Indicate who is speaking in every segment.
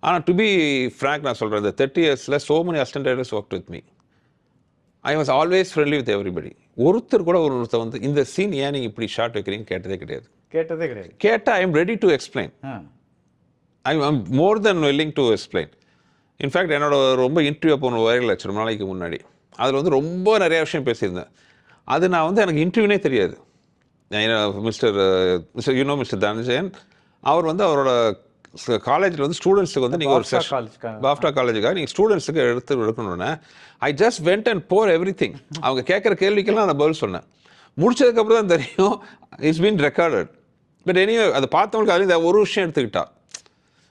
Speaker 1: ஆனால் to be frank நான் சொல்கிறேன், இந்த 30 இயர்ஸில் so many assistant directors worked with me. I was always friendly with everybody. ஒருத்தர் கூட ஒருத்தர் வந்து இந்த சீன் ஏன் நீங்கள் இப்படி ஷார்ட் வைக்கிறீங்க கேட்டதே கிடையாது. கேட்டால் I am ready to explain. I am more then willing to explain. In fact என்னோட ரொம்ப இன்டர்வியூ போன வைரல் ஆச்சு ரொம்ப நாளைக்கு முன்னாடி. அதில் வந்து ரொம்ப நிறைய விஷயம் பேசியிருந்தேன். அது நான் வந்து எனக்கு இன்டர்வியூனே தெரியாது. மிஸ்டர் மிஸ்டர் தனஞ்சயன் அவர் வந்து அவரோட காலேஜில் வந்து ஸ்டூடெண்ட்ஸுக்கு வந்து நீங்கள் ஒரு பாஃப்டா காலேஜுக்காக நீங்கள் ஸ்டூடெண்ட்ஸுக்கு எடுக்கணும்னு I just went and bore everything. அவங்க கேட்குற கேள்விக்கெல்லாம் நான் பதில் சொன்னேன். முடிச்சதுக்கப்புறம் தான் தெரியும் it's been recorded. But anyway அதை பார்த்தவங்களுக்கு அதில் இந்த ஒரு விஷயம் எடுத்துக்கிட்டா.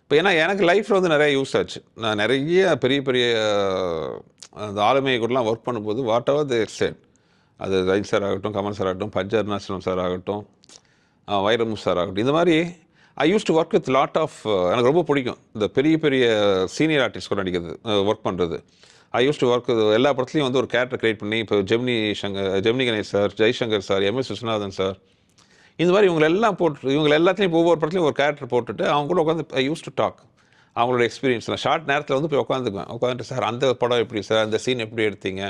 Speaker 1: இப்போ ஏன்னா எனக்கு லைஃப்பில் வந்து நிறைய யூஸ் ஆச்சு. நான் நிறைய பெரிய பெரிய அந்த ஆளுமையை கூடலாம் ஒர்க் பண்ணும்போது வாட் எவர் தி எக்ஸ்டென்ட், அது ரஜினி சார் ஆகட்டும், கமல் சார் ஆகட்டும், பஞ்சர் நாசனம் சார் ஆகட்டும், வைரமு சார் ஆகட்டும், இந்த மாதிரி I used to work with lot of, எனக்கு ரொம்ப பிடிக்கும் இந்த பெரிய பெரிய சீனியர் ஆர்டிஸ்ட் கூட நடிக்கிறது, ஒர்க் பண்ணுறது. ஐ யூஸ் டு ஒர்க் எல்லா படத்துலையும் வந்து ஒரு கேரக்டர் கிரியேட் பண்ணி, இப்போ Gemini Ganesh sir, Jaishankar sir, MS Viswanathan sir, இந்த மாதிரி இவங்க எல்லாத்துலேயும் ஒவ்வொரு படத்துலையும் ஒரு கேரக்டர் போட்டுட்டு அவங்க கூட உட்காந்து ஐ யூஸ் டு டாக். அவங்களோட எக்ஸ்பீரியன்ஸ்லாம் ஷார்ட் நேரத்தில் வந்து போய் உட்காந்துட்டு சார் அந்த படம் எப்படி சார், அந்த சீன் எப்படி எடுத்தீங்க,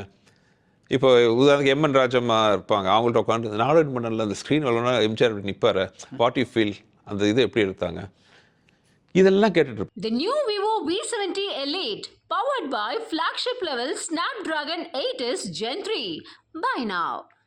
Speaker 1: இப்போ உதாரணத்துக்கு MN ராஜம்மா இருப்பாங்க, அவங்கள்ட்ட உட்காந்து நாடகம் பண்ணல அந்த ஸ்க்ரீன் வரலன்னா எம்ஜிஆர் நிற்பார், வாட் யூ ஃபீல், அந்த இது எப்படி எடுத்தாங்க, இதெல்லாம் கேட்டுட்டு.
Speaker 2: The new Vivo V70 Elite powered by flagship level Snapdragon 8s Gen 3. Buy now.